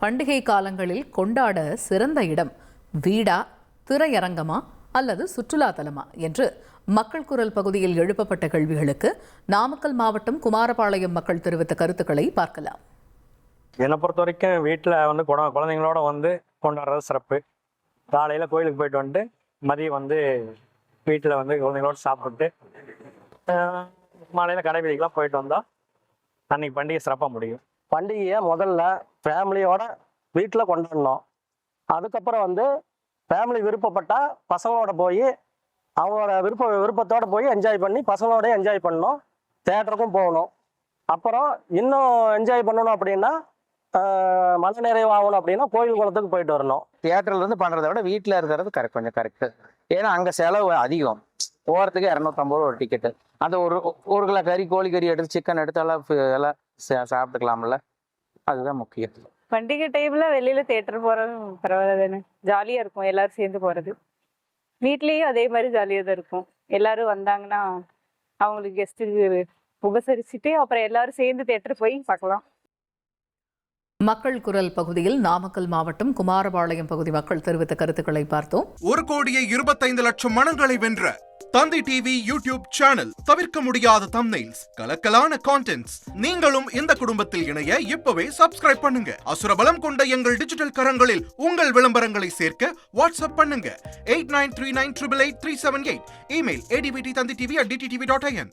பண்டிகை காலங்களில் கொண்டாட சிறந்த இடம் வீடா, திரையரங்கமா அல்லது சுற்றுலா தலமா என்று மக்கள் குரல் பகுதியில் எழுப்பப்பட்ட கேள்விகளுக்கு நாமக்கல் மாவட்டம் குமாரபாளையம் மக்கள் தெரிவித்த கருத்துக்களை பார்க்கலாம். என்னை பொறுத்த வரைக்கும் வீட்டில் வந்து குழந்தைங்களோட வந்து கொண்டாடுறது சிறப்பு. காலையில் கோயிலுக்கு போயிட்டு வந்துட்டு மதியம் வீட்டில் குழந்தைங்களோட சாப்பிட்டு மாலையில் கடை வீதிக்கெலாம் போயிட்டு வந்தால் அன்னைக்கு பண்டிகை சிறப்பாக முடியும். பண்டிகையை முதல்ல ஃபேமிலியோட வீட்டில் கொண்டாடணும். அதுக்கப்புறம் ஃபேமிலி விருப்பப்பட்டால் பசங்களோட போய் அவங்களோட விருப்பத்தோடு போய் என்ஜாய் பண்ணி பசங்களோட என்ஜாய் பண்ணணும். தேட்டருக்கும் போகணும். அப்புறம் இன்னும் என்ஜாய் பண்ணணும் அப்படின்னா மன நிறைவு ஆகணும் அப்படின்னா கோயில் குளத்துக்கு போயிட்டு வரணும். தியேட்டர்லேருந்து பண்ணுறத விட வீட்டில் இருக்கிறது கொஞ்சம் கரெக்டு. ஏன்னா அங்கே செலவு அதிகம். போகிறதுக்கு 250 ஒரு டிக்கெட்டு. அந்த ஒரு கிலோ கறி, கோழிக்கறி எடுத்து சிக்கன் எடுத்து எல்லாம் சாப்பிட்டுக்கலாம்ல. அதுதான் முக்கியம். பண்டிகை டைம்ல வெளியில தியேட்டர் போறது பரவாயில்ல தானே, ஜாலியா இருக்கும் எல்லாரும் சேர்ந்து போறது. வீட்லயும் அதே மாதிரி ஜாலியா தான் இருக்கும். எல்லாரும் வந்தாங்கன்னா அவங்களுக்கு கெஸ்ட்டுக்கு உபசரிச்சுட்டு அப்புறம் எல்லாரும் சேர்ந்து தியேட்டர் போய் பார்க்கலாம். மக்கள் குரல் பகுதியில் நாமக்கல் மாவட்டம் குமாரபாளையம் பகுதி மக்கள் தெரிவித்த கருத்துக்களை பார்த்தோம். 1,25,00,000 மனங்களை வென்ற தந்தி டிவி யூடியூப் சேனல். தவிர்க்க முடியாத தம்ப்நெயில்ஸ், கலக்கலான கான்டென்ட்ஸ். நீங்களும் இந்த குடும்பத்தில் இணைய இப்பவே சப்ஸ்கிரைப் பண்ணுங்க. அசுரபலம் கொண்ட எங்கள் டிஜிட்டல் கரங்களில் உங்கள் விளம்பரங்களை சேர்க்க வாட்ஸ்அப் பண்ணுங்க. 8939883838. Email advtthanditv@dttv.in.